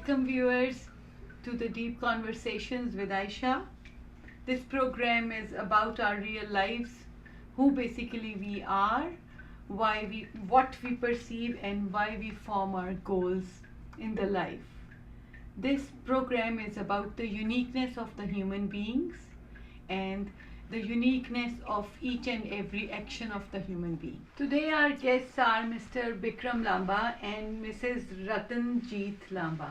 Welcome viewers to the Deep Conversations with Aayesha. This program is about our real lives, who basically we are, what we perceive and why we form our goals in the life. This program is about the uniqueness of the human beings and the uniqueness of each and every action of the human being. Today our guests are Mr. Bikram Lamba and Mrs. Ratanjeet Lamba.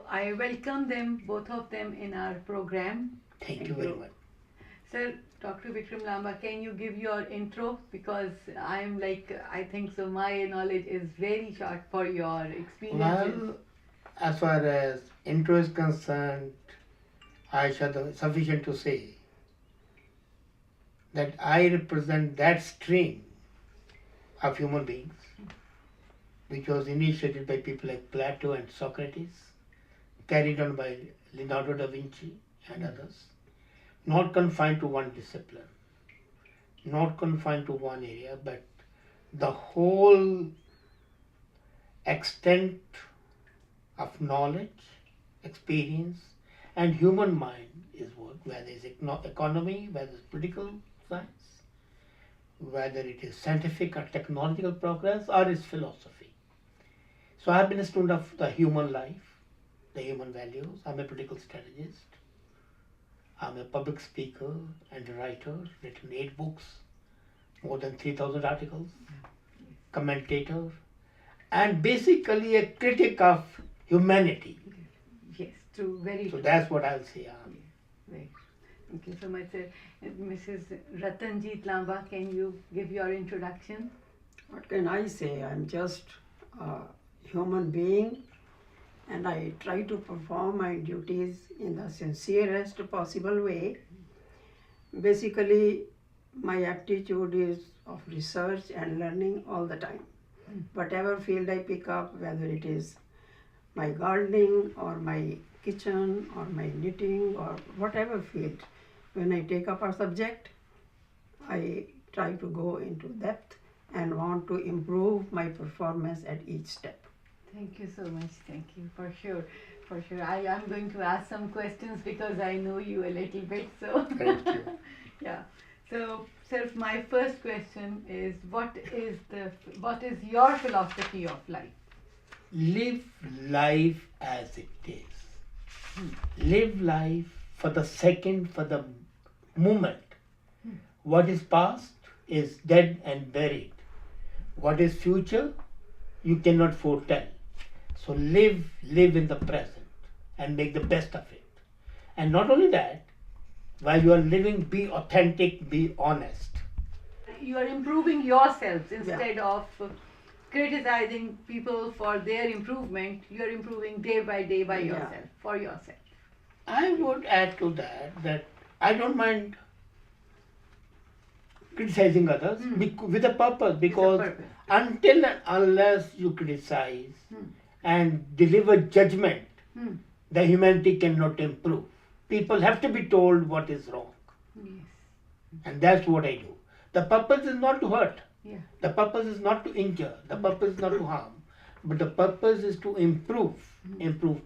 I welcome them, both of them, in our program. Thank you very much. Sir, Dr. Bikram Lamba, can you give your intro? Because I think so my knowledge is very short for your experiences. Well, as far as intro is concerned, sufficient to say that I represent that stream of human beings which was initiated by people like Plato and Socrates, carried on by Leonardo da Vinci and others, not confined to one discipline, not confined to one area, but the whole extent of knowledge, experience, and human mind is what, whether it's economy, whether it's political science, whether it is scientific or technological progress, or it's philosophy. So I have been a student of the human life, the human values. I'm a political strategist. I'm a public speaker and a writer, written 8 books, more than 3,000 articles, commentator, and basically a critic of humanity. Yes, true, very So true. that's what I'll say. Right. Thank you so much, sir. Mrs. Ratanjeet Lamba, can you give your introduction? What can I say? I'm just a human being and I try to perform my duties in the sincerest possible way. Basically, my aptitude is of research and learning all the time. Whatever field I pick up, whether it is my gardening or my kitchen or my knitting or whatever field, when I take up a subject, I try to go into depth and want to improve my performance at each step. Thank you so much. Thank you, for sure. For sure. I am going to ask some questions because I know you a little bit. So Thank you. yeah. So, sir, my first question is, what is your philosophy of life? Live life as it is. Live life for the second, for the moment. What is past is dead and buried. What is future, you cannot foretell. So live in the present and make the best of it. And not only that, while you are living, be authentic, be honest. You are improving yourselves instead of criticizing people for their improvement. You are improving day by day by yourself, for yourself. I would add to that I don't mind criticizing others with a purpose, because until and unless you criticize and deliver judgment, the humanity cannot improve. People have to be told what is wrong. Yes. And that's what I do. The purpose is not to hurt. Yeah. The purpose is not to injure. The purpose is not to harm. But the purpose is to improve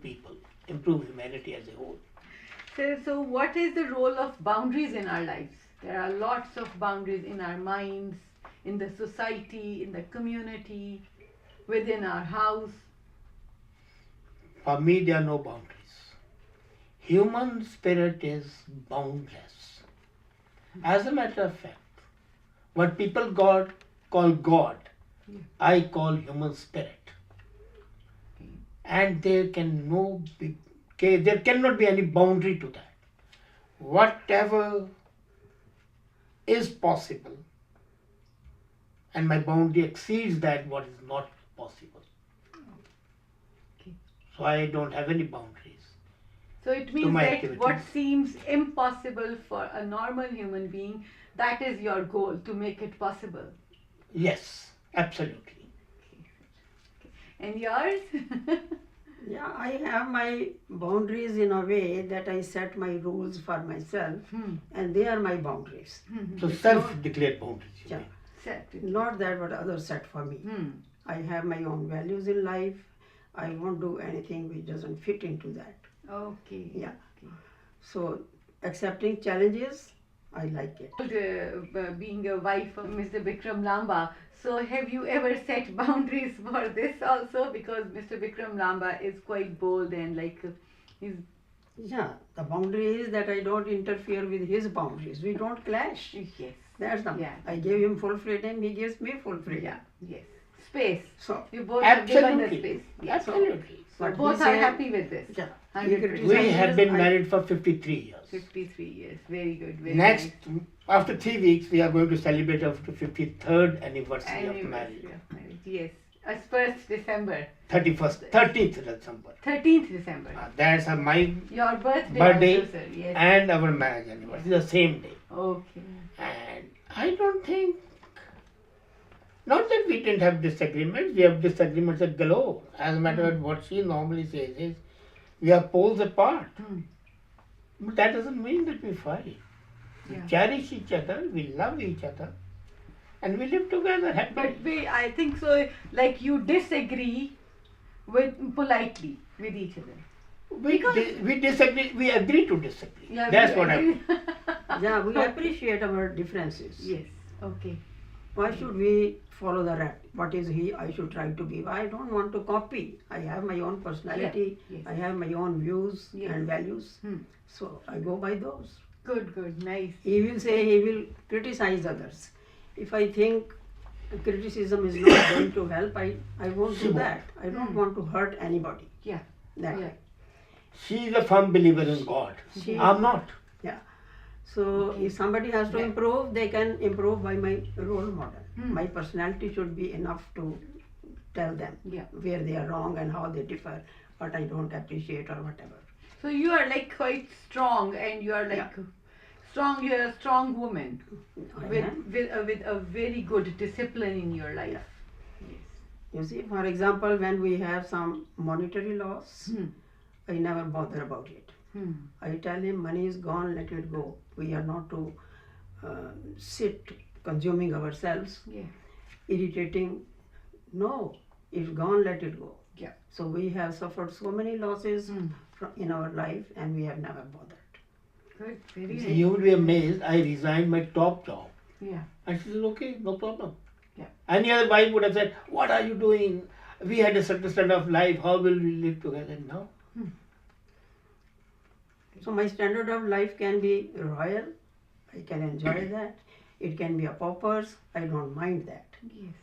people, improve humanity as a whole. So what is the role of boundaries in our lives? There are lots of boundaries in our minds, in the society, in the community, within our house. For me, there are no boundaries. Human spirit is boundless. As a matter of fact, what people call God, I call human spirit. And there cannot be any boundary to that. Whatever is possible, and my boundary exceeds that what is not possible. Okay. So I don't have any boundaries. So it means my that activities. what seems impossible for a normal human being, that is your goal, to make it possible. Yes, absolutely. And yours? Yeah, I have my boundaries in a way that I set my rules for myself and they are my boundaries. So self-declared boundaries. you Yeah. mean. Set. Not that what others set for me. I have my own values in life. I won't do anything which doesn't fit into that. Okay. Yeah. Okay. So accepting challenges, I like it. Being a wife of Mr. Bikram Lamba, so have you ever set boundaries for this also? Because Mr. Bikram Lamba is quite bold and like he's Yeah, the boundary is that I don't interfere with his boundaries. We don't clash. yes, That's the. Yeah. I gave him full freedom. He gives me full freedom. yeah, yes, space. So You both have given the Absolutely. space. Yes. Absolutely. So But both he are said- happy with this. yeah, 100%. We have been I- married for 53 years. 53 years. Very good. Very Next, nice. after 3 weeks, we are going to celebrate our 53rd anniversary of Anniversary marriage. of marriage. Yes. As 1st December. 30th December. 13th December. That's my Your birthday, birthday also, sir. Yes. and our marriage anniversary, the same day. Okay. And I don't think, not that we didn't have disagreements, we have disagreements at galore. As a matter of fact, what she normally says is, we are poles apart. Hmm. But that doesn't mean that we fight. We Yeah. cherish each other, we love each other, and we live together happily. But I think so. Like you disagree with politely with each other. We disagree, we agree to disagree. Yeah, That's we what I agree. yeah, we appreciate our differences. Yes. Okay. Why should we follow the rep? What is he? I should try to be. I don't want to copy. I have my own personality. Yeah, yes. I have my own views Yes. and values. Hmm. So I go by those. Good. Good. Nice. He will say he will criticize others. If I think criticism is not going to help, I won't She do won't. that. I don't want to hurt anybody. Yeah. That Yeah. way. She is a firm believer in God. She- I'm not. So if somebody has to Yeah. improve, they can improve by my role model. Hmm. My personality should be enough to tell them Yeah. where they are wrong and how they differ, what I don't appreciate or whatever. So you are like quite strong, and you are like strong. You are a strong woman I with am. with a very good discipline in your life. Yes. You see, for example, when we have some monetary loss, Hmm. I never bother about it. Hmm. I tell him money is gone, let it go. We are not to sit consuming ourselves, Yeah. irritating. No, it's gone, let it go. Yeah. So we have suffered so many losses Hmm. in our life and we have never bothered. Good. Very See, nice. you will be amazed, I resigned my top job. Yeah. And she said, okay, no problem. Yeah. Any other wife would have said, what are you doing? We had a certain standard of life, how will we live together? No. So my standard of life can be royal. I can enjoy that. It can be a paupers. I don't mind that. Yes.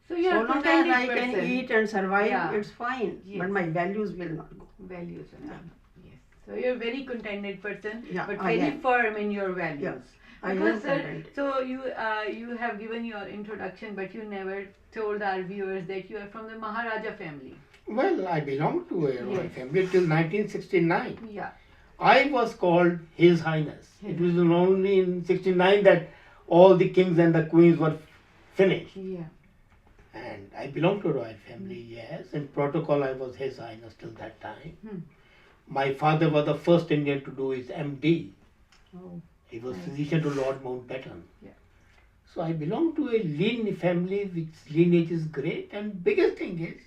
So you are So a long as contented I can person. eat and survive, Yeah. it's fine. Yes. But my values will not go. Values and all. Yes. So you're a very contented person, Yeah, but I very am. firm in your values. Yes, I am Because, sir, contented. so you have given your introduction, but you never told our viewers that you are from the Maharaja family. Well, I belong to a royal Yes. family till 1969. Yeah. I was called His Highness. It was only in 69 that all the kings and the queens were finished. Yeah. And I belong to a royal family, yes. In protocol, I was His Highness till that time. Hmm. My father was the first Indian to do his MD. Oh. He was Nice. physician to Lord Mountbatten. Yeah. So I belong to a lean family which lineage is great, and biggest thing is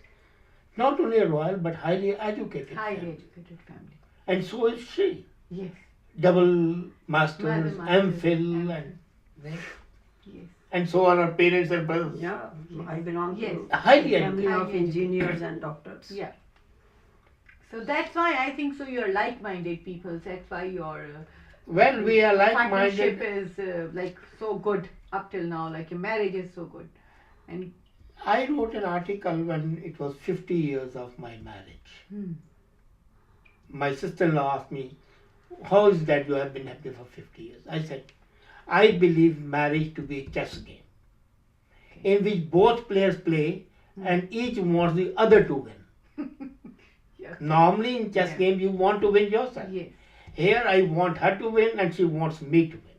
not only a royal but highly educated Highly family. educated family. And so is she. Yes. Double masters, Double masters, MPhil, MPhil. Yes. and so on our parents and brothers. Yeah, I belong Yes. to Highly a family educated. of engineers and doctors. Yeah. So that's why I think so. You're like-minded people. That's why your Well, we are partnership like-minded. is like so good up till now. Like your marriage is so good, and I wrote an article when it was 50 years of my marriage. hmm. My sister-in-law asked me, how is that you have been happy for 50 years? I said, I believe marriage to be a chess game in which both players play and each wants the other to win. Yeah. Normally in chess Yeah. game you want to win yourself. Yes. Here I want her to win and she wants me to win.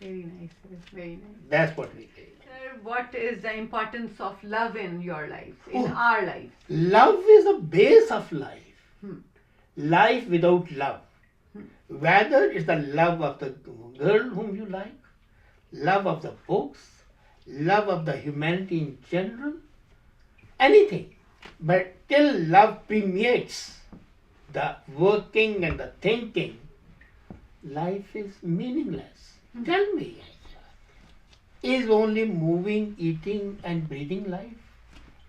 Very nice. Sir. Very nice. That's what we do. Sir, what is the importance of love in your lives, in Oh. our lives? Love is the base of life. Hmm. Life without love. Whether it's the love of the girl whom you like, love of the books, love of the humanity in general, anything But till love permeates the working and the thinking, life is meaningless. Tell me, is only moving, eating, and breathing life?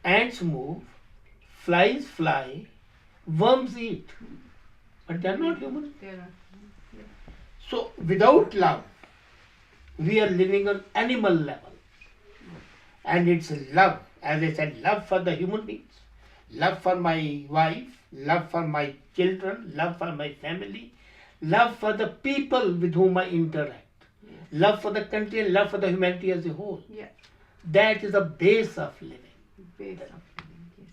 Ants move, flies fly, worms eat, but they are not human. There are. Yes. So, without love, we are living on animal level. And it's love, as I said, love for the human beings, love for my wife, love for my children, love for my family, love for the people with whom I interact, Yes. love for the country, and love for the humanity as a whole. Yeah. That is the base of living. Base of living. Yes.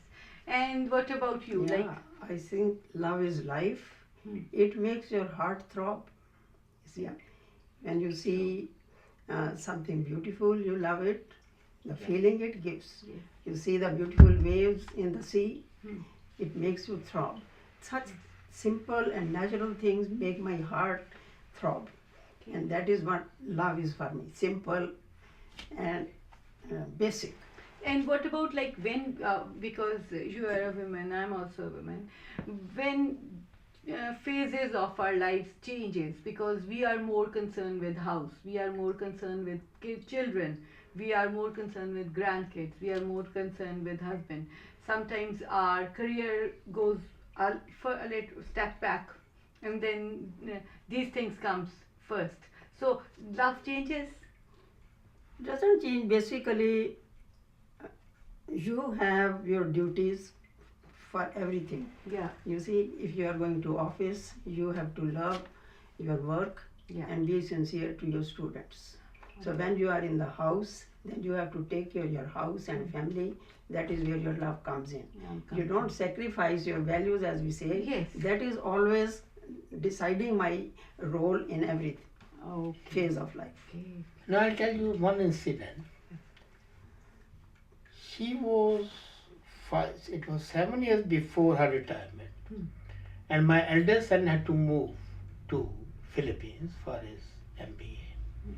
And what about you? Yeah, Like, I think love is life. It makes your heart throb. See, when you see something beautiful, you love it. The feeling it gives. Yes. You see the beautiful waves in the sea, it makes you throb. Such simple and natural things make my heart throb. And that is what love is for me. Simple and basic. and what about like when, because you are a woman, I'm also a woman, when phases of our lives changes, because we are more concerned with house, we are more concerned with children, we are more concerned with grandkids, we are more concerned with husband. Sometimes our career goes for a little step back, and then these things comes first. So love changes. Doesn't change. Basically, you have your duties for everything. Yeah. You see, if you are going to office, you have to love your work Yeah. and be sincere to your students. So when you are in the house, then you have to take care of your house and family. That is where your love comes in. You don't sacrifice your values, as we say. Yes. That is always deciding my role in every Okay. phase of life. Okay. Now I'll tell you one incident. She was it was 7 years before her retirement, and my eldest son had to move to Philippines for his MBA,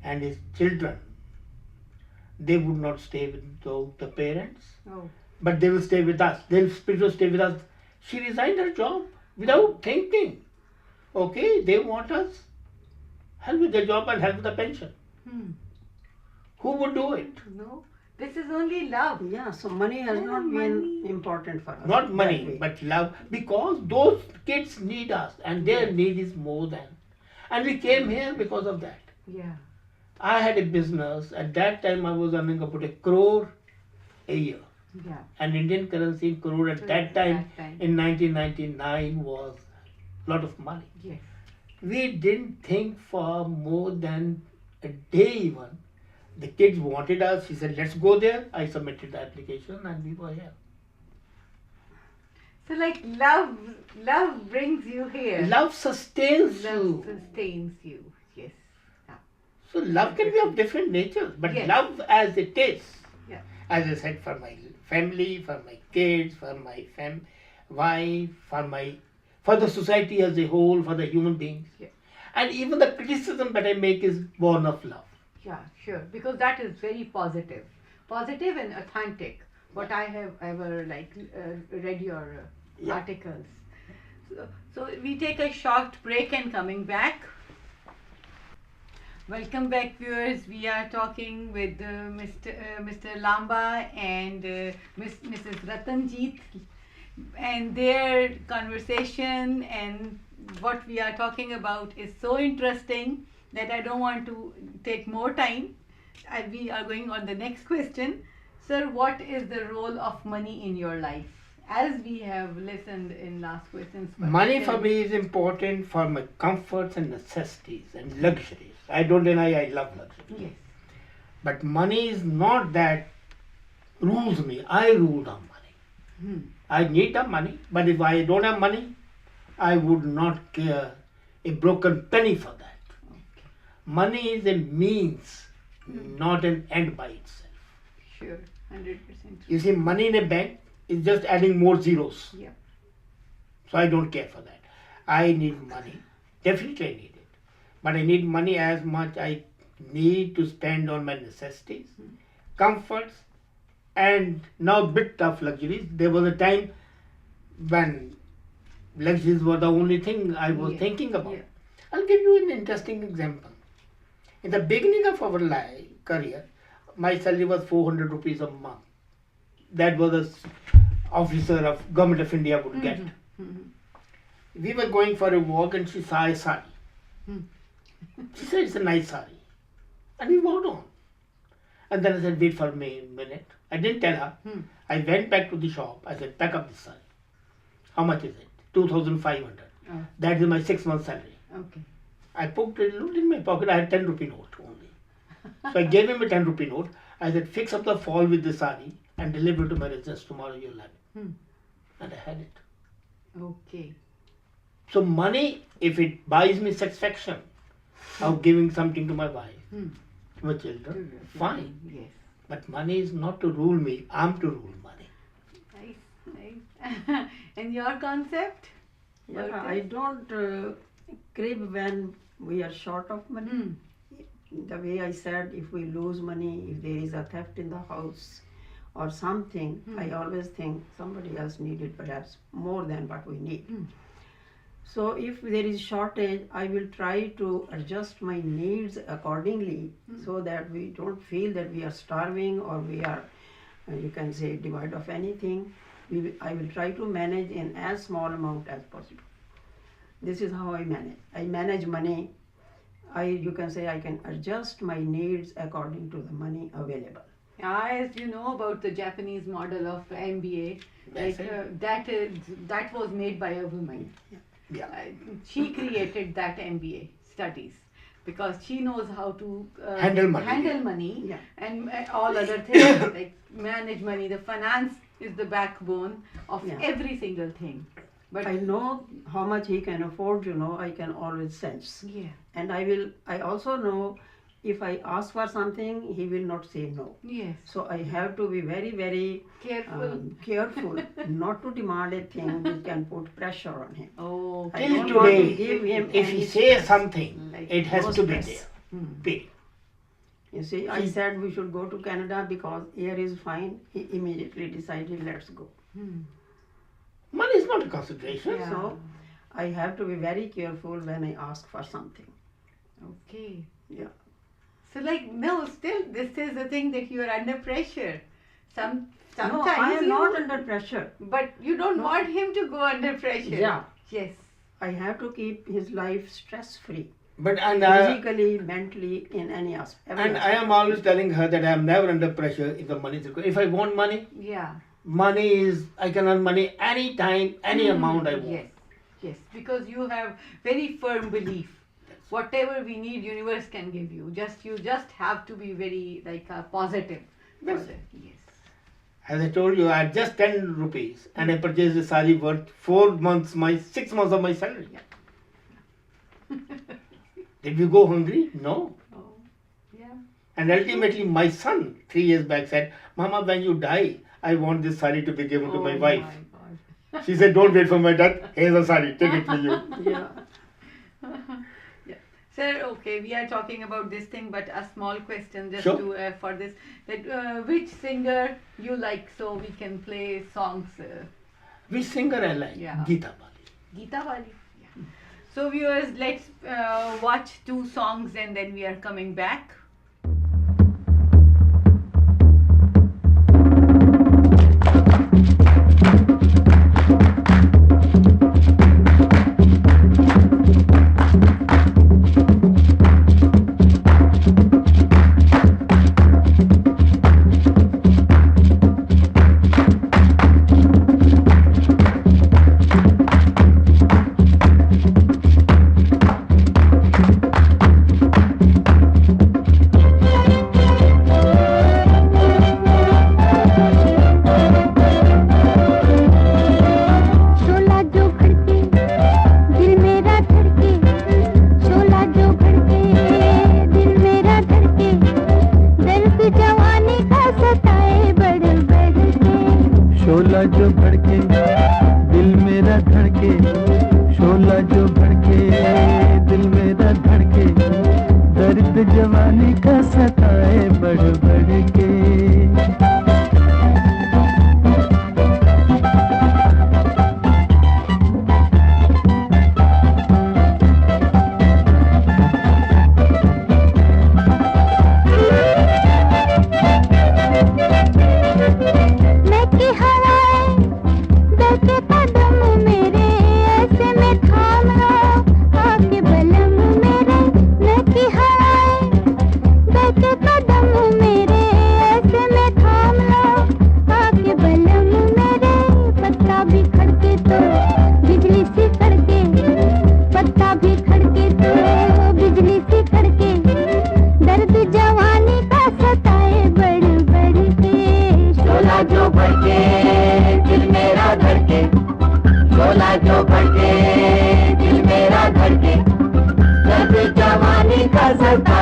and his children, they would not stay with the parents, Oh. but they will stay with us. They'll stay with us. She resigned her job without thinking. Okay, they want us. Help with the job and help with the pension. Who would do it? No, this is only love. Yeah, so money has not money. been important for us. Not that money, way. but love. Because those kids need us, and their need is more than. And we came here because of that. Yeah. I had a business. At that time, I was earning about 1 crore a year. Yeah. And Indian currency in crore at that time, in 1999, was a lot of money. Yes. We didn't think for more than a day even. The kids wanted us. She said, let's go there. I submitted the application and we were here. So like love brings you here. Love sustains Love you. sustains you. Yes. Yeah. So love can be of different natures, but Yes. love as it is, Yeah. as I said, for my family, for my kids, for my wife, for the society as a whole, for the human beings. Yeah. And even the criticism that I make is born of love. Yeah, sure. Because that is very positive. Positive and authentic. What I have ever read your Yeah. articles. So we take a short break and coming back. Welcome back, viewers. We are talking with Mr. Lamba and Mrs. Ratanjeet, and their conversation and what we are talking about is so interesting that I don't want to take more time. We are going on the next question. Sir, what is the role of money in your life? As we have listened in last questions. but Money still- for me is important for my comforts and necessities and luxuries. I don't deny I love luxury. Yes. But money is not that rules me. I rule on money. I need the money, but if I don't have money, I would not care a broken penny for that. Okay. Money is a means, not an end by itself. Sure. 100% true. You see, money in a bank is just adding more zeros. Yeah. So I don't care for that. I need money. Definitely I need it. But I need money as much I need to spend on my necessities, comforts, and now bit of luxuries. There was a time when luxuries were the only thing I was thinking about. Yeah. I'll give you an interesting example. In the beginning of our career, my salary was 400 rupees a month. That was a officer of Government of India would get. We were going for a walk and she saw a sari. She said, it's a nice sari. And we walked on. And then I said, wait for me a minute. I didn't tell her. I went back to the shop. I said, pack up this sari. How much is it? 2,500. Oh. That is my 6 month salary. Okay. I looked in my pocket. I had 10 rupee note only. So I gave him a 10 rupee note. I said, fix up the fall with the sari and deliver to my residence tomorrow. You'll have it. And I had it. Okay. So money, if it buys me satisfaction of giving something to my wife, my children, fine. Yes. But money is not to rule me. I'm to rule money. Nice. And your concept? Yeah, I don't crib when we are short of money. The way I said, if we lose money, if there is a theft in the house or something, I always think somebody else needed perhaps more than what we need. So if there is shortage, I will try to adjust my needs accordingly so that we don't feel that we are starving or we are, you can say, devoid of anything. I will try to manage in as small amount as possible. This is how I manage. I manage money. You can say I can adjust my needs according to the money available. As you know about the Japanese model of MBA, that was made by a woman. Yeah. She created that MBA studies because she knows how to Handle money. Yeah. And all other things like manage money. The finance is the backbone of every single thing. But I know how much he can afford, I can always sense. Yeah. And I also know if I ask for something, he will not say no. Yes. So I have to be very, very careful not to demand a thing which can put pressure on him. Oh, I Till don't want to today, give him if any he says stress. something, Like it has no to be stress. there. Period. You see, I said we should go to Canada because air is fine. He immediately decided, let's go. Money is not a consideration. Yeah. So I have to be very careful when I ask for something. okay. Yeah. So still this is the thing that you are under pressure. Sometimes No, I am not under pressure. But you don't want him to go under pressure. Yeah. Yes. I have to keep his life stress-free. But Physically, mentally, in any aspect. and I am always telling her that I am never under pressure if the money is required. If I want money, Yeah. I can earn money anytime, any amount I want. Yes. Yes. Because you have very firm belief. Whatever we need, universe can give you. You just have to be very positive. That's Positive. it. Yes. As I told you, I had just 10 rupees and I purchased a sari worth 6 months of my salary. Did we go hungry? No. Oh, yeah. And ultimately, my son 3 years back said, Mama, when you die, I want this sari to be given to my wife. My God. She said, don't wait for my death. Here's a sari. Take it for you. Yeah. Yeah. Sir, okay, we are talking about this thing, but a small question just Sure. for this. That which singer you like so we can play songs? Which singer I like? Yeah. Geeta Bali. Geeta Wali. Yeah. So viewers, let's watch 2 songs and then we are coming back. शोला जो भड़के दिल मेरा धड़के शोला जो भड़के दिल मेरा धड़के दर्द जवानी का सताए बढ़ बढ़ के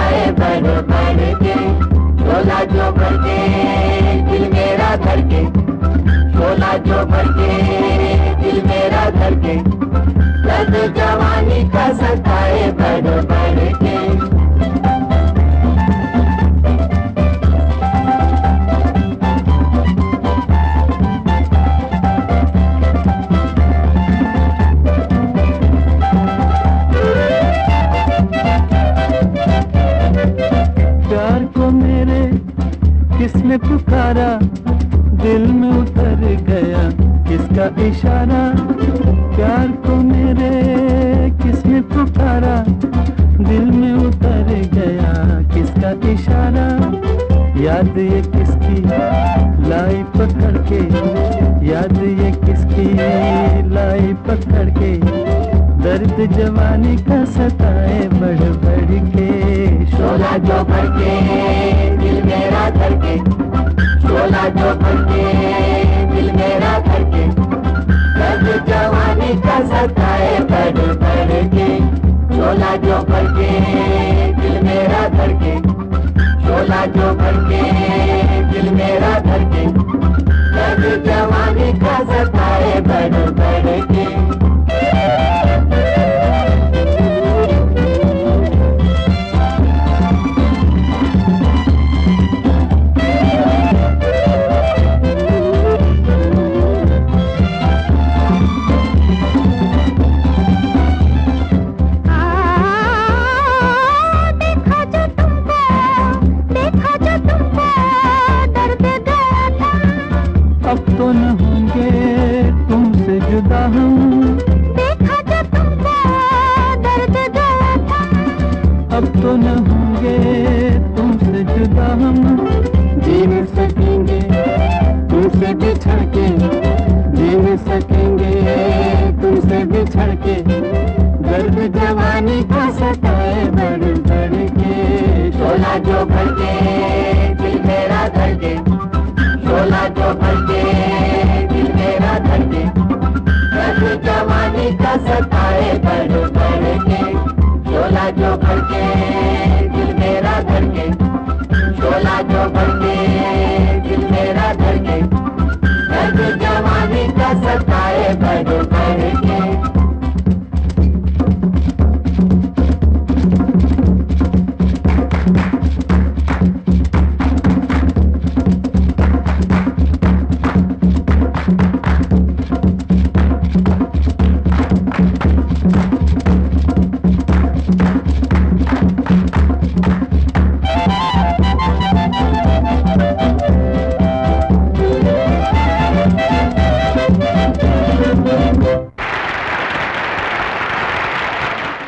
है बढ़ बढ़ के, शोला जो भर के दिल मेरा धड़के, शोला जो भर के दिल मेरा धड़के, दर्द जवानी का सताए बढ़ बढ़ के। प्यार को मेरे किसने पुकारा, दिल में उतर गया किसका इशारा। प्यार को मेरे किसने पुकारा, दिल में उतर गया किसका इशारा। याद ये किसकी लाई पकड़ के, याद ये किसकी लाई पकड़ के, दर्द जवानी का सताए बढ़ बढ़ के। शोला जो भर के दिल मेरा धड़के, शोला जो भर के दिल मेरा धड़के, दर्द जवानी का सताए बढ़ बढ़ के। शोला जो भर के दिल मेरा धड़के, शोला जो भर के दिल मेरा धड़के, दर्द जवानी का सताए बढ़ बढ़ के। अब तो न होंगे तुमसे जुदा हम, देखा जो तुमको दर्द गया था। अब तो न होंगे तुमसे जुदा हम। जी न सकेंगे तुमसे बिछड़ के, जी न सकेंगे तुमसे बिछड़ के, दर्द जवानी का सताए बढ़ बढ़ के। शोला जो भर के दिल मेरा धड़के, शोला जो भर के दिल मेरा धड़के, दर्द जवानी का सताए बढ़ बढ़ के। शोला जो भर के दिल मेरा धड़के, शोला जो भर के दिल मेरा धड़के, दर्द जवानी का सताए बढ़ बढ़ के।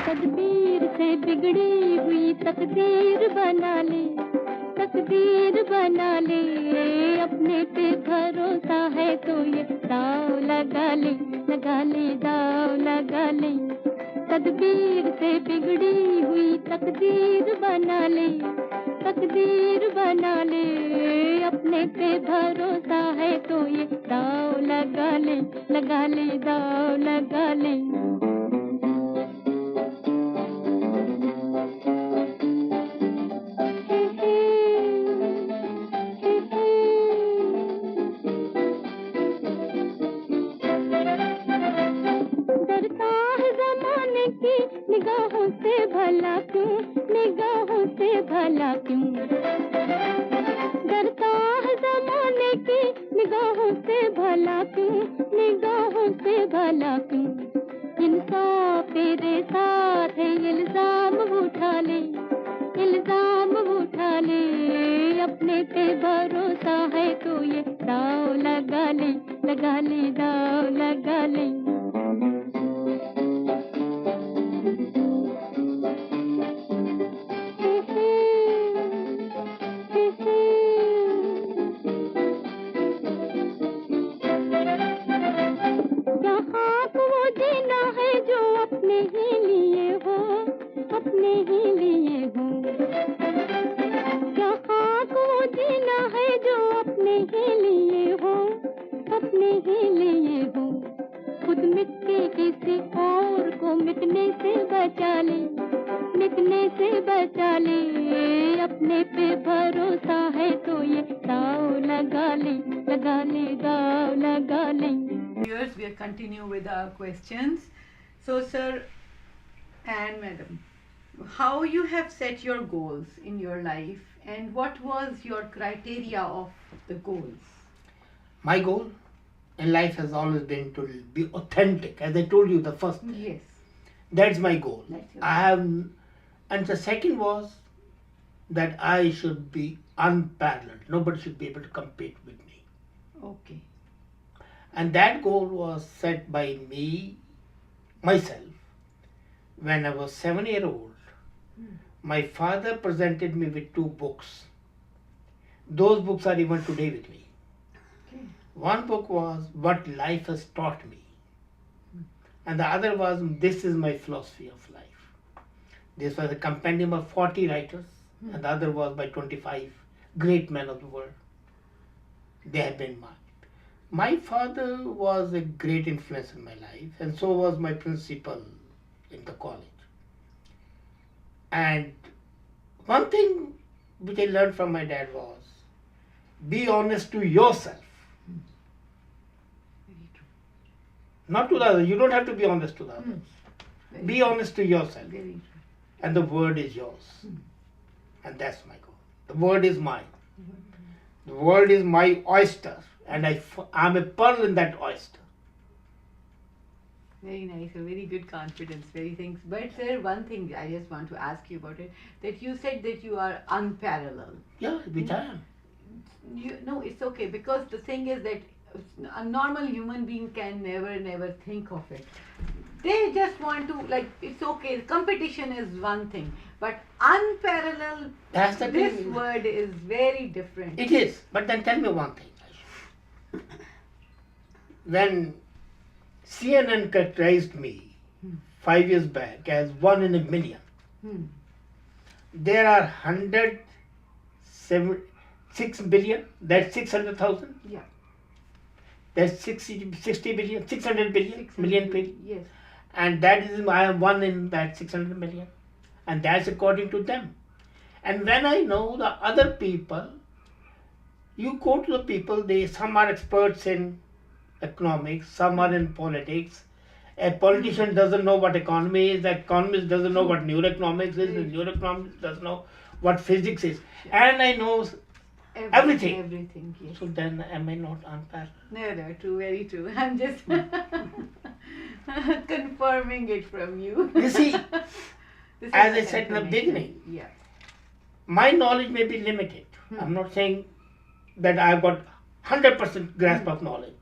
तकदीर से बिगड़ी हुई तकदीर बना ले, तकदीर बना ले। अपने पे भरोसा है तो ये दाव लगा ले, लगा ले दाव लगा ले। तकदीर से बिगड़ी हुई तकदीर बना ले, तकदीर बना ले। अपने पे भरोसा है तो ये दाव लगा ले, लगा ले दाव लगा ले। डरता है जमाने की निगाहों से भला क्यों, निगाहों से भला क्यों। डरता है जमाने की निगाहों से भला क्यों, निगाहों से भला क्यों। इंसाफ तेरे साथ है इल्जाम उठा ले, इल्जाम उठा ले। अपने पे भरोसा है तो ये दाव लगा ले, लगा ले दाव लगा ले। यहाँ को वो जीना है जो अपने ही लिए हो, अपने ही लिए हो। यहाँ को वो जीना है जो अपने ही लिए हो, अपने ही लिए हो। खुद मिट के किसी और को मिटने से बचा ले, मिटने से बचा ले, अपने पे भरोसा है तो ये दाव लगा ले, लगा ले, दाव लगा ले. Viewers, we'll continue with our questions. So, sir and madam, how you have set your goals in your life and what was your criteria of the goals? My goal in life has always been to be authentic, as I told you the first. Yes. That's my goal. That's your I have, and the second was that I should be unparalleled. Nobody should be able to compete with me. Okay. And that goal was set by me, myself, when I was 7 years old. My father presented me with 2 books. Those books are even today with me. Okay. One book was What Life Has Taught Me, and the other was This Is My Philosophy of Life. This was a compendium of 40 writers, and the other was by 25 great men of the world. They have been mine. My father was a great influence in my life, and so was my principal in the college. And one thing which I learned from my dad was, be honest to yourself. Very true. Not to the others. You don't have to be honest to the others. Very Be true. honest to yourself. Very true. And the word is yours. And that's my goal. The word is mine. The world is my oyster. And I'm a pearl in that oyster. Very nice, a very good confidence, very things. But sir, one thing I just want to ask you about it, that you said that you are unparalleled. Yeah, which I am. No, it's okay, because the thing is that a normal human being can never think of it. They just want to, like, it's okay, competition is one thing, but unparalleled, That's the this thing. word is very different. It is. But then tell me one thing, Aayesha. When CNN characterized me 5 years back as 1 in a million, Hmm. there are 106 billion, that's 600,000. Yeah. That's 60 billion, 600 billion, 600 million people. Yes. And that is, I am 1 in that 600 million. And that's according to them. And when I know the other people, you go to the people, some are experts in economics, some are in politics. A politician doesn't know what economy is, the economist doesn't know what neuroeconomics is, the neuroeconomist doesn't know what physics is. And I know everything. Everything, yes. So then am I not unparalleled? No, true, very true. I'm just confirming it from you. You see, This is as the I said in the confirmation. beginning, Yeah. my knowledge may be limited. I'm not saying that I've got 100% grasp of knowledge,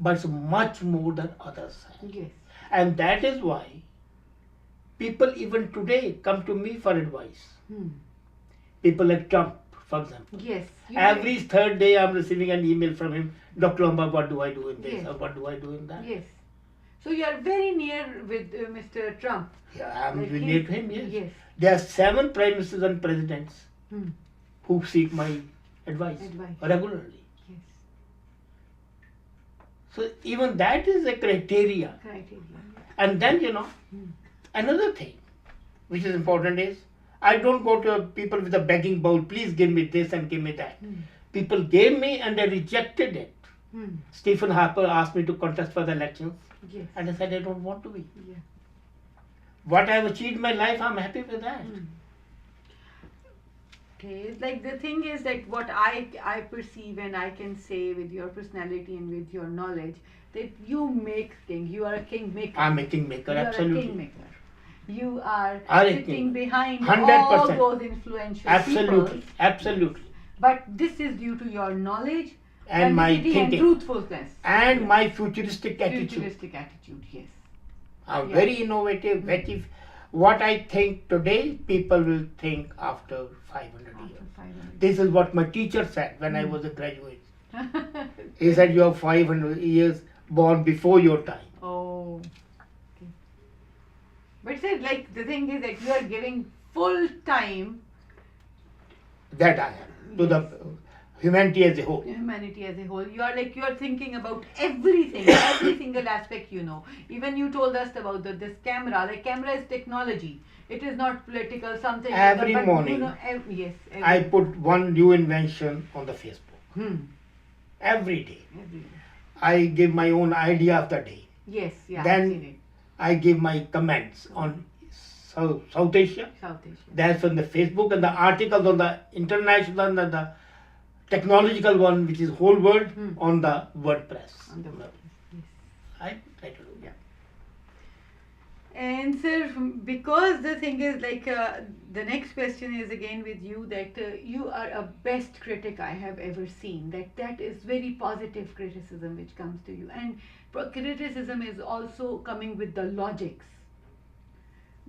but it's much more than others have. Yes. And that is why people even today come to me for advice. People like Trump, for example. Yes. you Every third day I'm receiving an email from him, Dr. Amba, what do I do in this Yes. or what do I do in that? Yes. So you are very near with Mr. Trump. Yeah, I'm Like near he- to him, yes. Yes. There are 7 prime ministers and presidents who seek my advice Advice. regularly. Yes. So even that is a criteria. Criteria. And then, another thing which is important is, I don't go to people with a begging bowl, please give me this and give me that. People gave me and I rejected it. Stephen Harper asked me to contest for the elections Yes. and I said I don't want to be. Yeah. What I have achieved in my life, I'm happy with that. Okay, it's like the thing is that what I perceive and I can say with your personality and with your knowledge, that you make king. You are a kingmaker. I'm a kingmaker, You are a absolutely. kingmaker. You are I'm a sitting king. behind 100%. all those influential Absolutely, people. absolutely. But this is due to your knowledge And my simplicity and thinking. truthfulness. And my futuristic attitude. Futuristic attitude, yes. I'm Yeah. very innovative, very. What I think today, people will think after 500 After years. 500. This is what my teacher said when I was a graduate. He said, you are 500 years born before your time. Oh. Okay. But sir, like the thing is that you are giving full time That I am. To the humanity as a whole. humanity as a whole. You are thinking about everything, every single aspect you know. Even you told us about this camera. Like camera is technology. It is not political, something. Every but morning, You know, yes. I put one new invention on the Facebook. Hmm. Every day. Every day. I give my own idea of the day. Yes, yeah. Then I've seen it. I give my comments on South Asia. South Asia. That's on the Facebook, and the articles on the international and the technological one, which is whole world, on the WordPress. On the WordPress. Yes. I try to do. Yeah. And sir, because the thing is like the next question is again with you that you are a best critic I have ever seen. That is very positive criticism which comes to you, and criticism is also coming with the logics.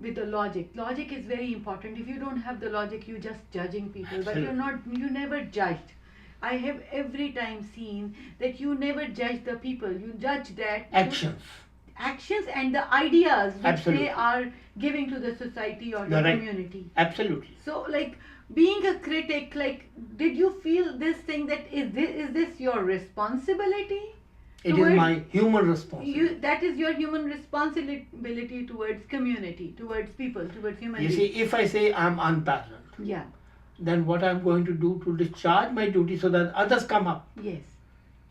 With the logic is very important. If you don't have the logic, you're just judging people, but you never judged. I have every time seen that you never judge the people. You judge that actions and the ideas which Absolutely. they are giving to the society or the You're right. community. Absolutely. So like being a critic, like did you feel this thing that is this your responsibility? It is my human responsibility. That is your human responsibility towards community, towards people, towards human You beings. see, if I say I'm unpleasant, Yeah. then what I'm going to do to discharge my duty so that others come up. Yes.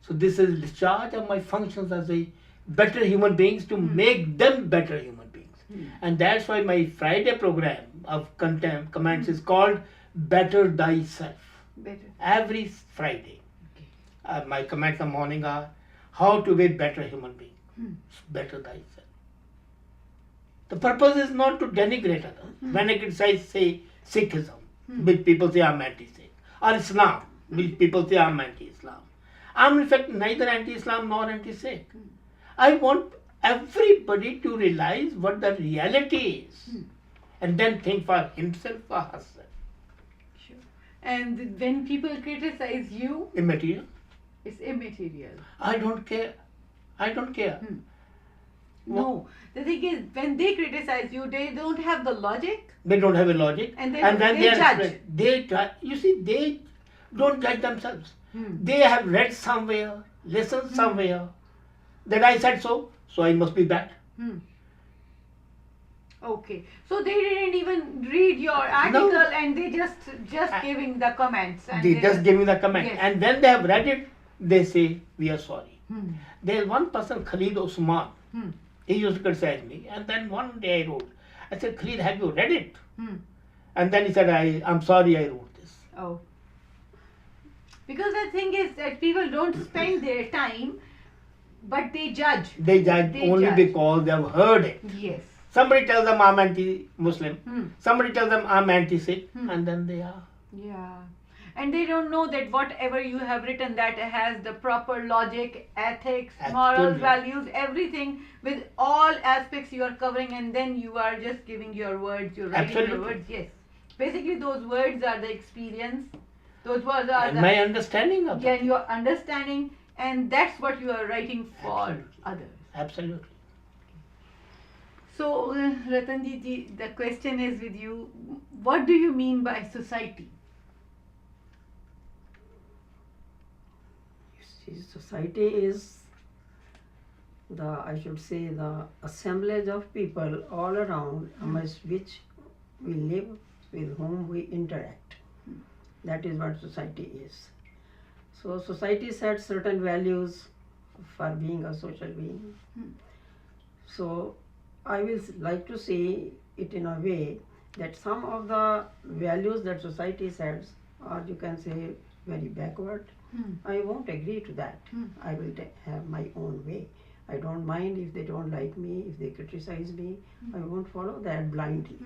So this is discharge of my functions as a better human beings to make them better human beings. And that's why my Friday program of comments is called Better Thyself. Better. Every Friday. Okay. My comments in the morning are how to be better human being. Better thyself. The purpose is not to denigrate others. When I criticize, say, Sikhism, which people say I'm anti-Sikh, or Islam, which people say I'm anti-Islam. I'm in fact neither anti-Islam nor anti-Sikh. I want everybody to realize what the reality is and then think for himself or herself. Sure. And when people criticize you, Immaterial. it's immaterial. I don't care. I don't care. No. The thing is, when they criticize you, they don't have the logic. They don't have a logic. And when they are judge. They judge. You see, they don't judge themselves. They have read somewhere, listened somewhere, that I said so I must be bad. Okay. So they didn't even read your article and they just giving the comments. And They just give me the comment. Yes. And when they have read it, they say, we are sorry. There is one person, Khalid Osman. He used to criticize me. And then one day I wrote, I said, Khalid, have you read it? And then he said, I'm sorry I wrote this. Oh. Because the thing is that people don't spend their time, but they judge. They judge only because they have heard it. Yes. Somebody tells them I'm anti-Muslim. Somebody tells them I'm anti-Sikh. And then they are. Yeah. And they don't know that whatever you have written that has the proper logic, ethics, morals, Absolutely. values, everything with all aspects you are covering, and then you are just giving your words, you're writing your Absolutely. words. Yes. Basically those words are the experience. Those words are And my understanding of it. your understanding, and that's what you are writing for Absolutely. others. Absolutely. So, Ratanji ji, the question is with you. What do you mean by society? You see, society is I should say, the assemblage of people all around amongst which we live, with whom we interact. That is what society is. So society sets certain values for being a social being. So I will like to say it in a way that some of the values that society sets are, you can say, very backward. I won't agree to that. I will have my own way. I don't mind if they don't like me, if they criticize me. I won't follow that blindly.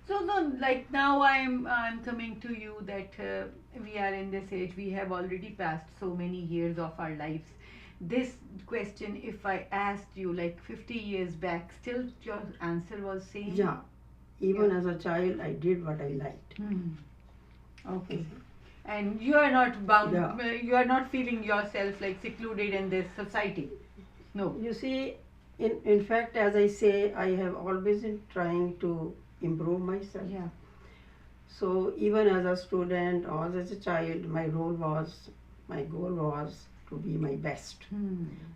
So no, like now I'm coming to you that we are in this age, we have already passed so many years of our lives. This question, if I asked you like 50 years back, still your answer was same? Yeah, even as a child, I did what I liked. Okay. And you are not bound, Yeah. you are not feeling yourself like secluded in this society? No. You see, in fact, as I say, I have always been trying to improve myself. Yeah. So even as a student or as a child, my goal was to be my best.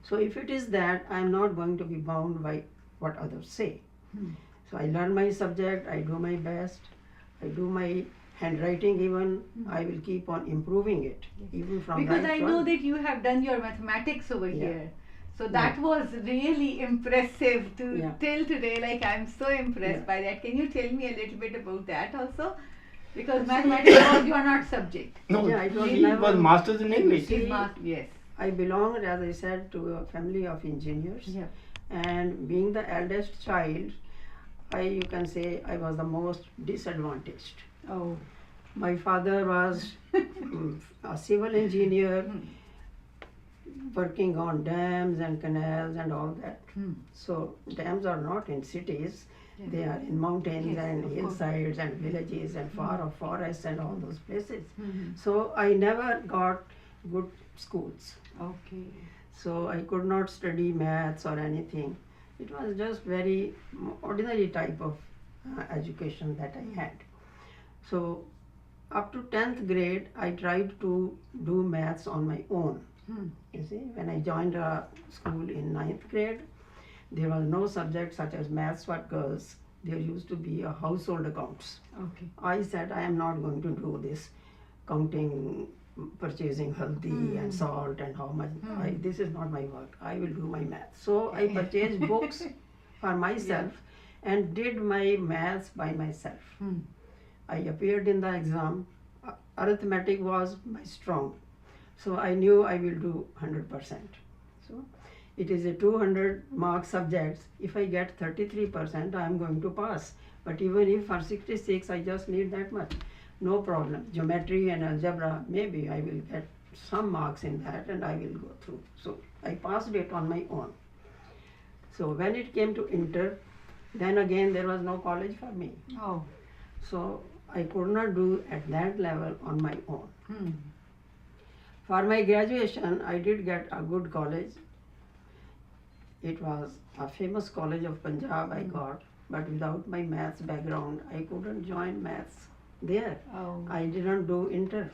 So if it is that, I'm not going to be bound by what others say. So I learn my subject, I do my best, I do my handwriting even, I will keep on improving it, even from Because right I know that you have done your mathematics over Yeah. here. So that was really impressive to Yeah. till today. Like, I'm so impressed Yeah. by that. Can you tell me a little bit about that also? Because mathematics was your not subject. No, Yeah, it was he never- was masters in English. See, Yes. I belonged, as I said, to a family of engineers. Yeah. And being the eldest child, you can say I was the most disadvantaged. Oh. My father was a civil engineer working on dams and canals and all that. So dams are not in cities, they are in mountains Yes, and of course. hillsides and villages and far off forests and all those places. Mhm. So I never got good schools. Okay. So I could not study maths or anything. It was just very ordinary type of education that I had. So up to 10th grade, I tried to do maths on my own. You see, when I joined a school in 9th grade, there was no subject such as maths for girls. There used to be a household accounts. Okay. I said, I am not going to do this counting, purchasing haldi and salt and how much. This is not my work. I will do my maths. So I purchased books for myself and did my maths by myself. I appeared in the exam. Arithmetic was my strong. So I knew I will do 100%. So it is a 200 mark subjects. If I get 33%, I am going to pass. But even if for 66, I just need that much. No problem. Geometry and algebra, maybe I will get some marks in that and I will go through. So I passed it on my own. So when it came to inter, then again there was no college for me. Oh. So I could not do at that level on my own. For my graduation, I did get a good college. It was a famous college of Punjab I got, but without my maths background, I couldn't join maths there. Oh. I didn't do inter.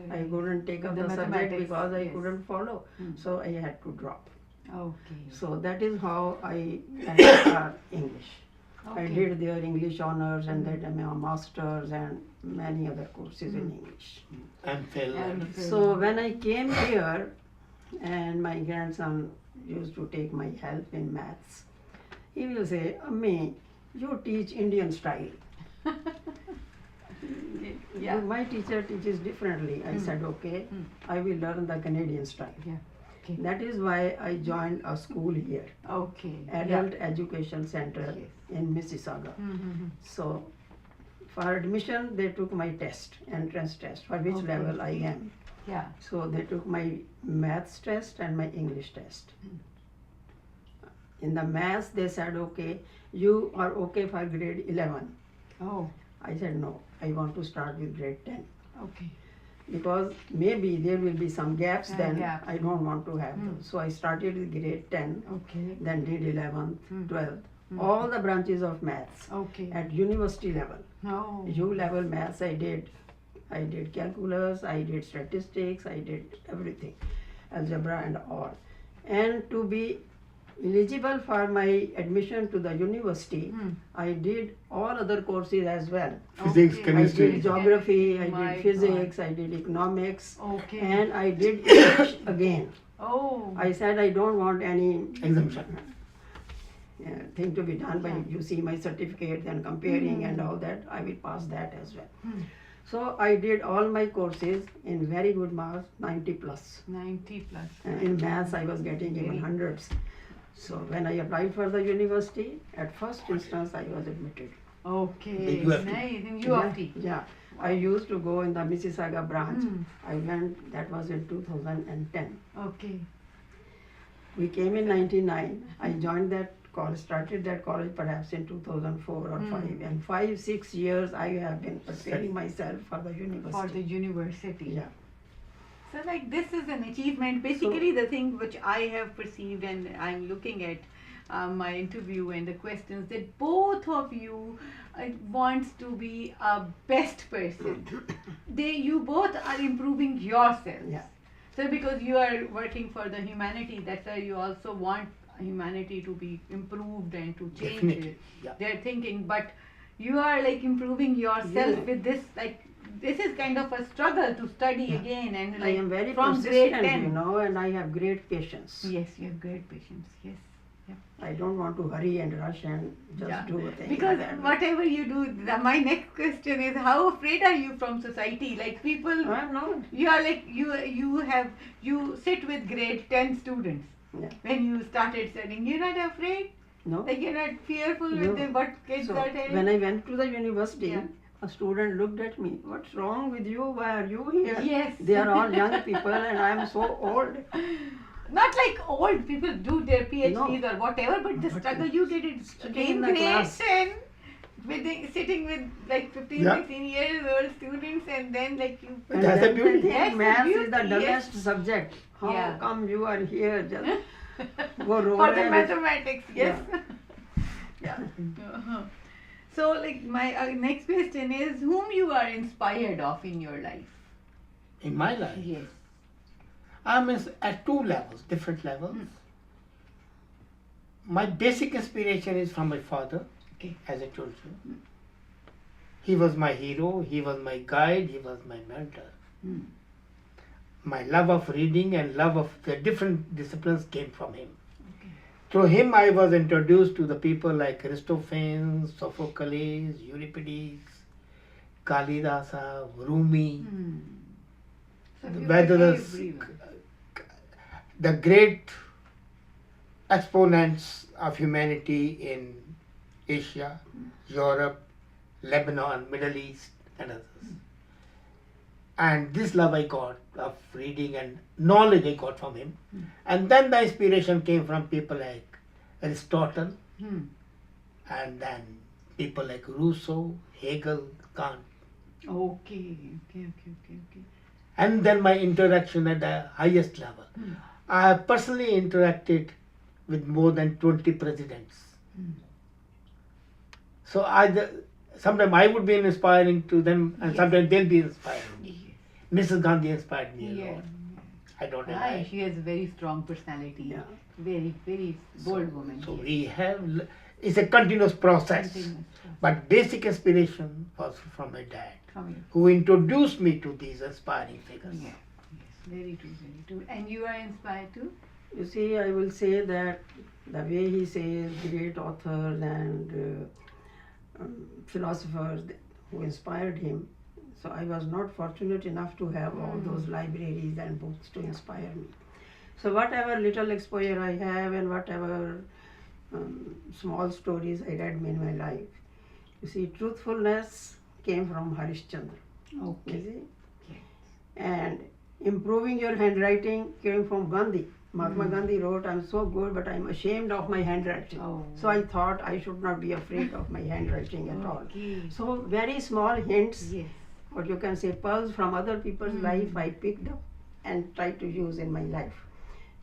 I couldn't take up The the subject mathematics, because I yes. couldn't follow. So I had to drop. Okay. So that is how I learned English. I Okay. did their English honors and did my masters and many other courses in English. And fell. And So when I came here, and my grandson used to take my help in maths, he will say, Ammi, you teach Indian style. Yeah. My teacher teaches differently. I said, okay, I will learn the Canadian style. Yeah. Okay. That is why I joined a school here, Okay. Adult Education Center Yes. in Mississauga. Mm-hmm. So for admission, they took my test, entrance test, for which Okay. level I am. Yeah. So they took my maths test and my English test. In the maths, they said, okay, you are okay for grade 11. Oh. I said, no, I want to start with grade 10. Okay. Because maybe there will be some gaps then, gaps. I don't want to have those. So I started with grade 10, Okay. then did 11th, 12th, all the branches of maths Okay. at university level. Oh. U level maths I did calculus, I did statistics, I did everything, algebra and all. And to be eligible for my admission to the university, I did all other courses as well. Physics, Okay. I chemistry. did geography, I My did physics, I did economics, Okay. and I did English again. Oh. I said I don't want any Exemption. thing to be done by you see my certificate and comparing and all that. I will pass that as well. So I did all my courses in very good marks, 90 plus. 90 plus. In maths I was getting even hundreds. So when I applied for the university, at first instance I was admitted. Okay. The UFT. Nice. In UFT. Yeah. I used to go in the Mississauga branch. I went, that was in 2010. Okay. We came in 99. I joined that college, started that college perhaps in 2004 or 5. And 5-6 years I have been preparing myself for the university. For the university. Yeah. So like this is an achievement. Basically the thing which I have perceived and I'm looking at my interview and the questions that both of you wants to be a best person. You both are improving yourselves. Yeah. So because you are working for the humanity, that's why you also want humanity to be improved and to change Definitely, yeah. their thinking. But you are like improving yourself Yeah. with this, like this is kind of a struggle to study Yeah. again, and I like am very from grade persistent, 10. you know, and I have great patience. Yes, you have great patience. Yes. I don't want to hurry and rush and just Yeah. do a thing. Because that way. whatever you do, my next question is, how afraid are you from society? Like people, I'm not. you are like you sit with grade 10 students. Yeah. When you started studying, you're not afraid? No. Like you're not fearful No. with them, what kids So are telling? when I went to the university, Yeah. a student looked at me. What's wrong with you? Why are you here? Yes. They are all young people, and I am so old. Not like old people do their PhDs or whatever, but the But struggle you did it sitting in in the grade class. 10, sitting with like 15, Yeah. 16 years old students, and then like you. But that's the then beauty. they think That's the maths is the beauty, dullest yes. subject. How Yeah. come you are here? Just go roll For the and- mathematics, yes. Yeah. Uh-huh. So, like, my next question is, whom you are inspired of in your life? In my life, Yes. I'm at two levels, different levels. My basic inspiration is from my father, Okay. as I told you. He was my hero, he was my guide, he was my mentor. Hmm. My love of reading and love of the different disciplines came from him. Okay. Through him, I was introduced to the people like Aristophanes, Sophocles, Euripides, Kalidasa, Rumi, Hmm. So you whether like the, everyone. the great exponents of humanity in Asia, Europe, Lebanon, Middle East, and others. And this love I got of reading and knowledge I got from him. And then the inspiration came from people like Aristotle, Hmm. and then people like Rousseau, Hegel, Kant. Okay. And then my interaction at the highest level. I have personally interacted with more than 20 presidents. So sometimes I would be inspiring to them, and Yes. sometimes they'll be inspiring me. Yes. Mrs. Gandhi inspired me a Yeah. lot. I don't know Ah, why. she has a very strong personality. Yeah. Very, very bold woman. So yes. we have, it's a continuous process. Continuous process. But basic inspiration was from my dad, From you. who introduced me to these inspiring figures. Yeah. Yes. Very true. Very true. And you are inspired too? You see, I will say that the way he says great authors and philosophers who inspired him, so I was not fortunate enough to have all those libraries and books to inspire me. So whatever little exposure I have and whatever small stories I read in my life, you see, truthfulness came from Harishchandra. Okay. You see? Yes. And improving your handwriting came from Gandhi. Mahatma Gandhi wrote, I'm so good, but I'm ashamed of my handwriting. Oh. So I thought I should not be afraid of my handwriting at all. Okay. So very small hints, Yes. or you can say pearls from other people's life, I picked up and tried to use in my life.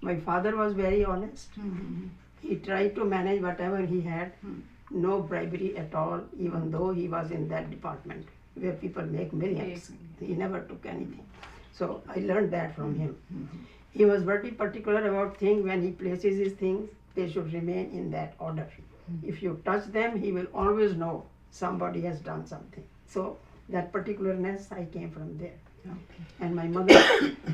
My father was very honest. Mm-hmm. He tried to manage whatever he had, no bribery at all, even though he was in that department where people make millions. He never took anything. So I learned that from him. He was very particular about things. When he places his things, they should remain in that order. If you touch them, he will always know somebody has done something. So that particularness I came from there. Okay. And my mother,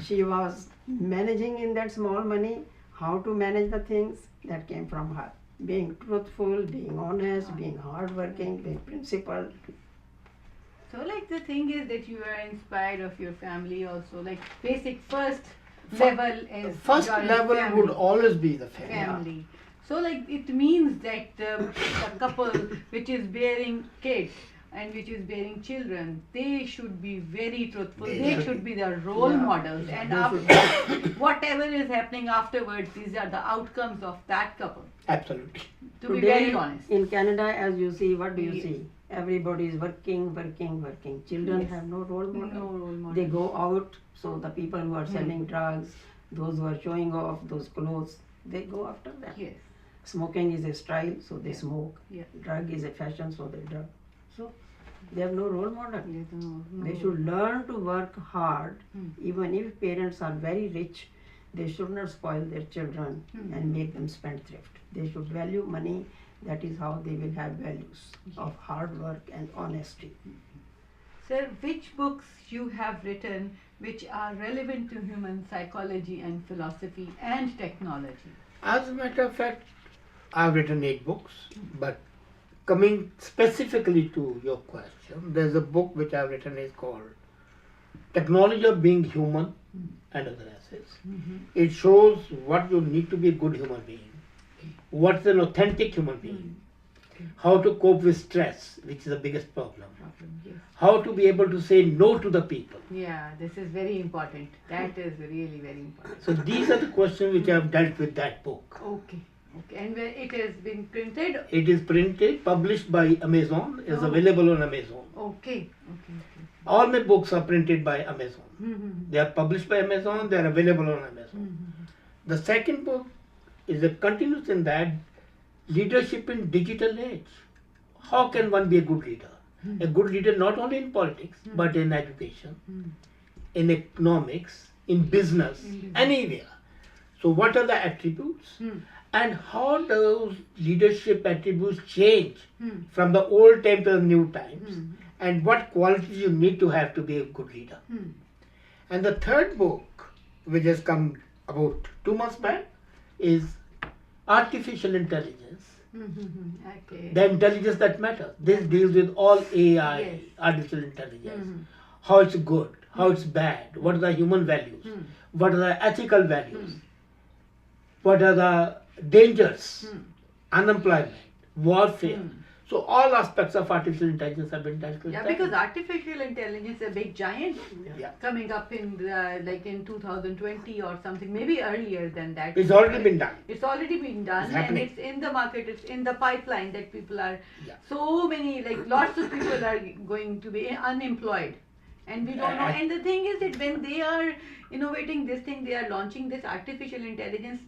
she was managing in that small money, how to manage the things, that came from her. Being truthful, being honest, being hardworking, being principled. So, like, the thing is that you are inspired of your family also. Like, basic first level is First your level family. would always be the family. Family. So, like, it means that the couple which is bearing kids and which is bearing children, they should be very truthful. They should be the role Yeah. models. And They after, whatever is happening afterwards, these are the outcomes of that couple. Absolutely. To be very honest. In Canada, as you see, what do you Yes. see? Everybody is working. Children Yes. have no role model. No role model. They go out, so the people who are selling drugs, those who are showing off those clothes, they go after them. Yes. Smoking is a style, so they smoke. Yeah. Drug is a fashion, so they drug. So they have no role model. Yes, no. They should learn to work hard, Hmm. even if parents are very rich. they should not spoil their children and make them spendthrift. They should value money. That is how they will have values of hard work and honesty. Sir, which books you have written which are relevant to human psychology and philosophy and technology? As a matter of fact, I've written 8 books, but coming specifically to your question, there's a book which I've written is called Technology of Being Human and Other Assets. It shows what you need to be a good human being, what's an authentic human being, how to cope with stress, which is the biggest problem, Yes. how to be able to say no to the people. Yeah, this is very important. That is really very important. So these are the questions which I've dealt with that book. Okay. Okay. And where it has been printed? It is printed, published by Amazon, is available on Amazon. Okay. Okay. All my books are printed by Amazon. Okay. They are published by Amazon, they are available on Amazon. The second book is a continuous in that leadership in digital age. How can one be a good leader? A good leader not only in politics, but in education, in economics, in business, anywhere. So what are the attributes? And how those leadership attributes change from the old time to the new times? And what qualities you need to have to be a good leader? And the third book, which has come about 2 months back, is Artificial Intelligence. Okay. The intelligence that matters. This deals with all AI, Yes. artificial intelligence. How it's good, how it's bad, what are the human values, what are the ethical values, what are the dangers, unemployment, warfare. So all aspects of artificial intelligence have been dealt with. Yeah, because artificial intelligence is a big giant Yeah. coming up in like in 2020 or something, maybe earlier than that. It's already been done. It's already been done, It's and happening. it's in the market. It's in the pipeline that people are. Yeah. So many, like lots of people are going to be unemployed, and we don't know. And the thing is that when they are innovating this thing, they are launching this artificial intelligence.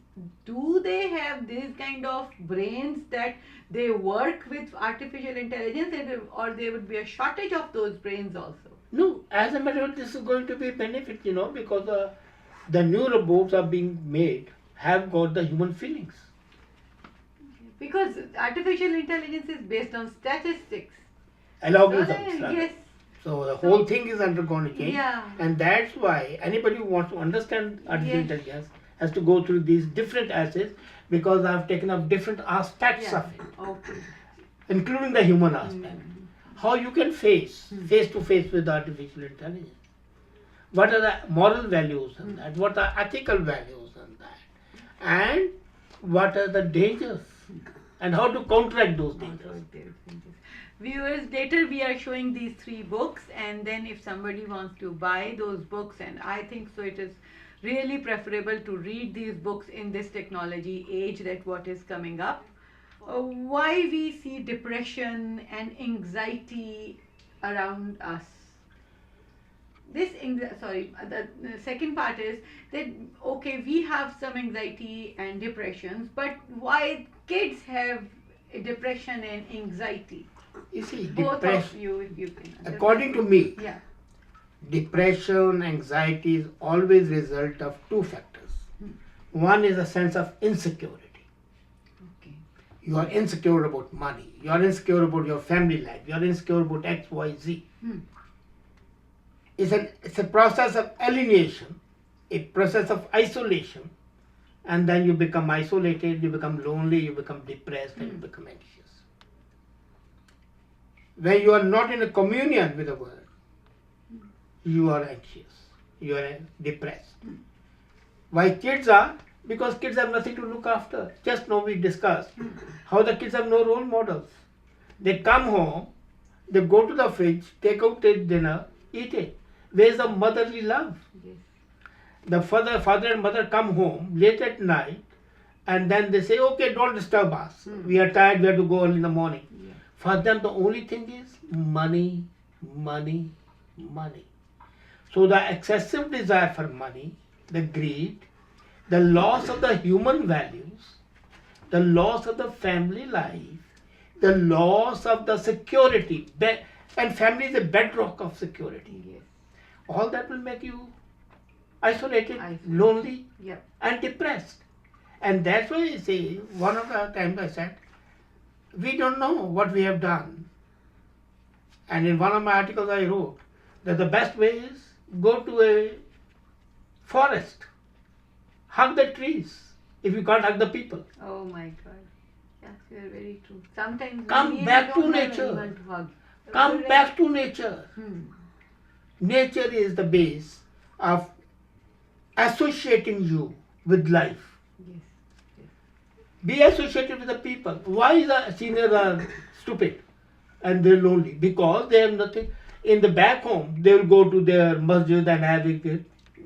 Do they have this kind of brains that they work with artificial intelligence, or there would be a shortage of those brains also? No, as a matter of fact, this is going to be a benefit, because the new robots are being made have got the human feelings. Because artificial intelligence is based on statistics. Algorithms. Yes. So the whole thing is undergone a change. Yeah. And that's why anybody who wants to understand artificial Yes. intelligence has to go through these different assets, because I've taken up different aspects Yeah. of it, Okay. including the human aspect. How you can face to face with artificial intelligence. What are the moral values in that? What are ethical values in that? And what are the dangers? And how to counteract those dangers. Viewers, later we are showing these 3 books, and then if somebody wants to buy those books, and I think so it is really preferable to read these books in this technology age that what is coming up. Why we see depression and anxiety around us. The second part is that, okay, we have some anxiety and depressions, but why kids have depression and anxiety? You see, Both of depression, you, if you can. according to me, Yeah. depression, anxiety is always result of 2 factors. One is a sense of insecurity. Okay. You are insecure about money. You are insecure about your family life. You are insecure about X, Y, Z. It's a process of alienation, a process of isolation, and then you become isolated, you become lonely, you become depressed, and you become anxious. When you are not in a communion with the world, you are anxious, you are depressed. Why kids are? Because kids have nothing to look after. Just now we discussed how the kids have no role models. They come home, they go to the fridge, take out their dinner, eat it. Where's the motherly love? Yes. The father and mother come home late at night, and then they say, okay, don't disturb us. We are tired, we have to go early in the morning. Yeah. For them, the only thing is money, money, money. So the excessive desire for money, the greed, the loss of the human values, the loss of the family life, the loss of the security, and family is a bedrock of security. Yes. All that will make you isolated, Isolated. lonely, Yep. and depressed. And that's why I say, one of the times I said, we don't know what we have done. And in one of my articles I wrote that the best way is go to a forest, hug the trees if you can't hug the people. Oh my God. Yes, you are very true. Sometimes Come we back don't to have nature. anyone to hug. Come Correct. back to nature. Hmm. Nature is the base of associating you with life. Yes. Be associated with the people. Why the seniors are stupid and they're lonely? Because they have nothing. In the back home, they will go to their masjid and have it.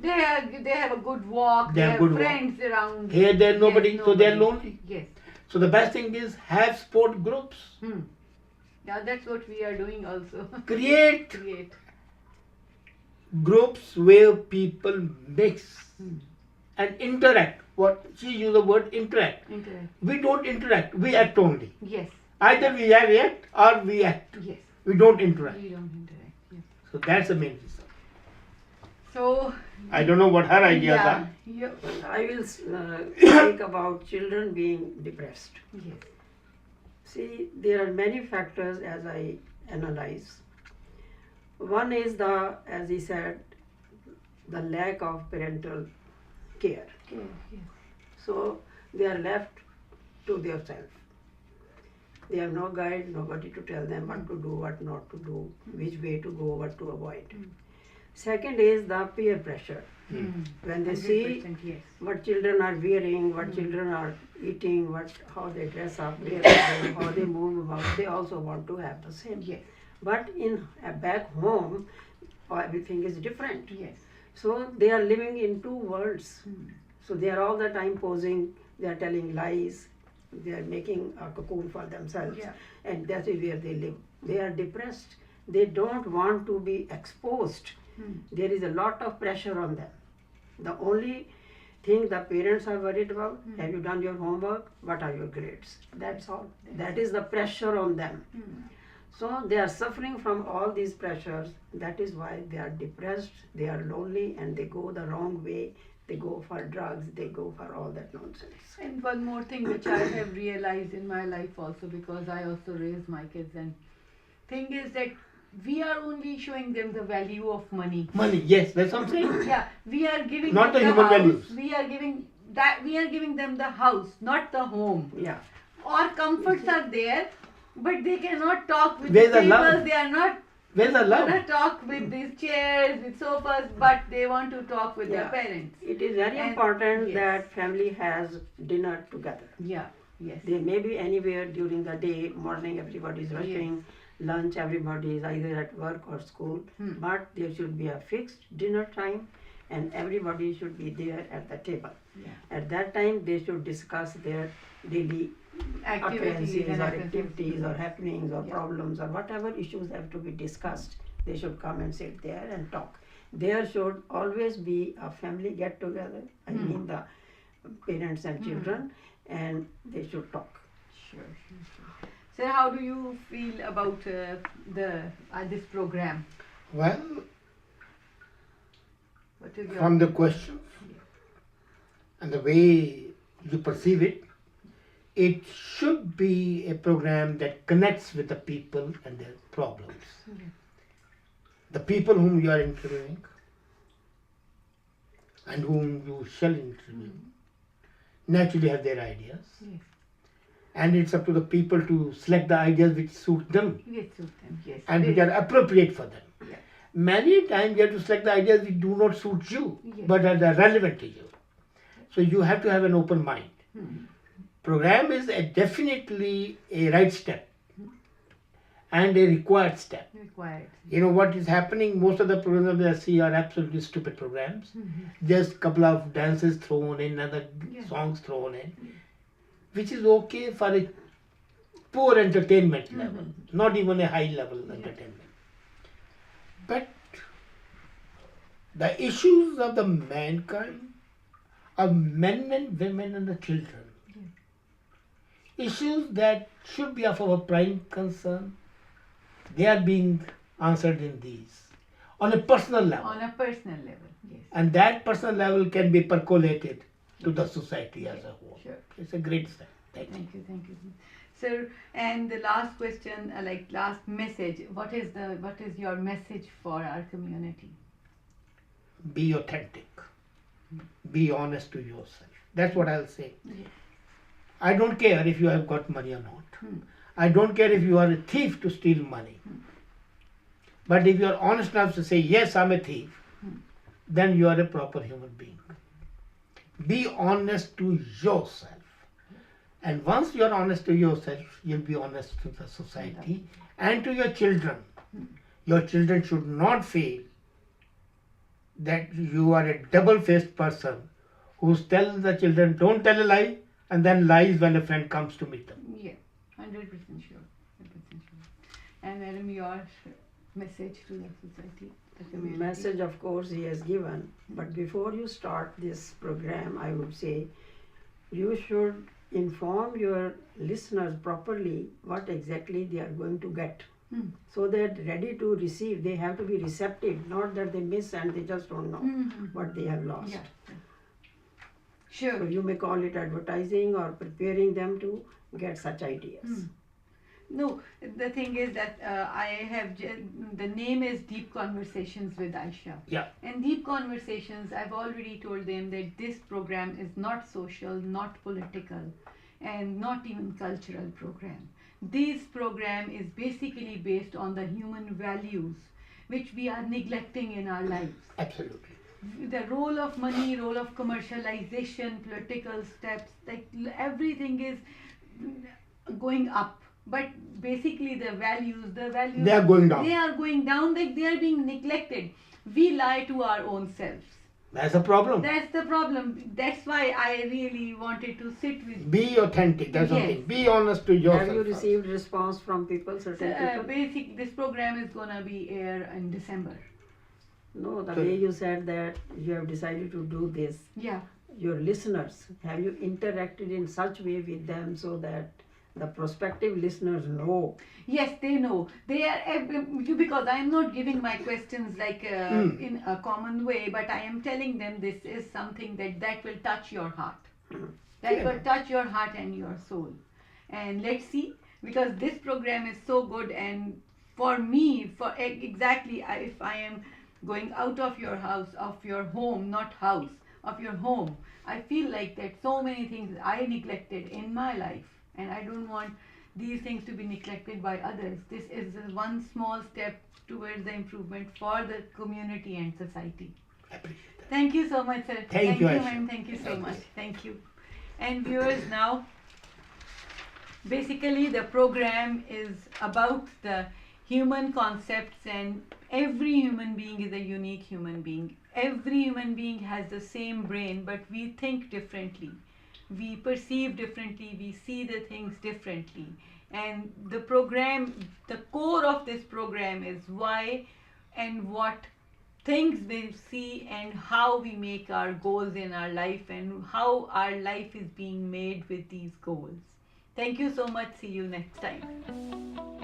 They have a good walk. They They have have good walk. friends around. Here there's nobody, Yes, so they're nobody. lonely. Yes. So the best thing is have sport groups. Hmm. Yeah, that's what we are doing also. Create Create. groups where people mix Hmm. and interact. What she used the word interact. Interact. We don't interact. We act only. Yes. Either we react or we act. Yes. We don't interact. We don't interact. Yes. So that's the main reason. So. I don't know what her ideas Yeah. are. Yeah. I will speak about children being depressed. Yes. See, there are many factors as I analyze. One is as he said, the lack of parental care. Okay. Yes. So they are left to themselves. They have no guide, nobody to tell them what to do, what not to do, which way to go, what to avoid. Second is the peer pressure. When they see 100%, yes. what children are wearing, what children are eating, how they dress up, where they go, how they move about, they also want to have the same. Yes. But back home, everything is different. Yes. So they are living in two worlds. Hmm. So they are all the time posing, they are telling lies, they are making a cocoon for themselves, Yeah. and that is where they live. They are depressed. They don't want to be exposed. There is a lot of pressure on them. The only thing the parents are worried about, have you done your homework? What are your grades? That's all. That is the pressure on them. So they are suffering from all these pressures. That is why they are depressed, they are lonely, and they go the wrong way. They go for drugs, they go for all that nonsense. And one more thing which I have realized in my life also, because I also raised my kids, and thing is that we are only showing them the value of money. Money, yes, that's what I'm saying. Yeah, we are giving Not them the human house. values. We are giving them the house, not the home. Yeah. Our comforts are there, but they cannot talk with Where's the the love? tables. They are not Where's the love? gonna talk with these chairs, with sofas, but they want to talk with their Yeah. parents. It is very And- important yes. that family has dinner together. Yeah. Yes. They may be anywhere during the day, morning everybody is rushing, lunch everybody is either at work or school, but there should be a fixed dinner time and everybody should be there at the table. Yeah. At that time they should discuss their daily Activities occurrences and or everything. activities or happenings or Yeah. problems or whatever issues have to be discussed. They should come and sit there and talk. There should always be a family get together, I mean the parents and children, and they should talk. Sure. Sir, how do you feel about this program? Well, What is your from the question and the way you perceive it, it should be a program that connects with the people and their problems. The people whom you are interviewing and whom you shall interview naturally have their ideas. Yes. And it's up to the people to select the ideas which suit them Yes, suit them. Yes. and which are appropriate for them. Yeah. Many times you have to select the ideas which do not suit you, Yes. but are relevant to you. So you have to have an open mind. Program is definitely a right step and a required step. Required. You know what is happening? Most of the programs I see are absolutely stupid programs. Just couple of dances thrown in, other Yeah. songs thrown in, which is okay for a poor entertainment level, not even a high level entertainment. But the issues of the mankind, of men and women and the children, issues that should be of our prime concern, they are being answered in these. on a personal level. On a personal level, yes. And that personal level can be percolated to the society as a whole. Sure. It's a great step. Thank you. Thank you. Sir, and the last question, last message, what is your message for our community? Be authentic. Be honest to yourself. That's what I'll say. Yes. I don't care if you have got money or not. I don't care if you are a thief to steal money. But if you are honest enough to say, yes, I'm a thief, then you are a proper human being. Be honest to yourself. And once you are honest to yourself, you'll be honest to the society and to your children. Your children should not feel that you are a double-faced person who tells the children, don't tell a lie, and then lies when a friend comes to meet them. Yeah, 100% sure. 100% sure. And Madam, your message to the society, the community? Message, of course, he has given. But before you start this program, I would say you should inform your listeners properly what exactly they are going to get. So they're ready to receive. They have to be receptive, not that they miss and they just don't know what they have lost. Yeah. Sure. So you may call it advertising or preparing them to get such ideas. No, the thing is that the name is Deep Conversations with Aayesha. Yeah. And Deep Conversations, I've already told them that this program is not social, not political, and not even cultural program. This program is basically based on the human values which we are neglecting in our lives. Absolutely. The role of money, role of commercialization, political steps, everything is going up. But basically the values, they are going down. They are going down, they are being neglected. We lie to our own selves. That's a problem. That's the problem. That's why I really wanted to sit with. Be authentic. That's Yes. something. Be honest to yourself. Have you received response from people, certain people? This program is gonna be air in December. No, the way you said that you have decided to do this, Yeah. your listeners, have you interacted in such way with them so that the prospective listeners know? Yes, they know. They are because I am not giving my questions in a common way, but I am telling them this is something that will touch your heart. That will touch your heart and your soul. And let's see, because this program is so good, and for me, if I am going out of your house, of your home, not house, of your home, I feel like that so many things I neglected in my life, and I don't want these things to be neglected by others. This is one small step towards the improvement for the community and society. I appreciate that. Thank you so much, sir. Thank you, Aayesha. ma'am. Thank you so much. Thank you. And viewers, now, basically the program is about the human concepts, and every human being is a unique human being. Every human being has the same brain, but we think differently. We perceive differently, we see the things differently. And the core of this program is why and what things we see and how we make our goals in our life and how our life is being made with these goals. Thank you so much. See you next time.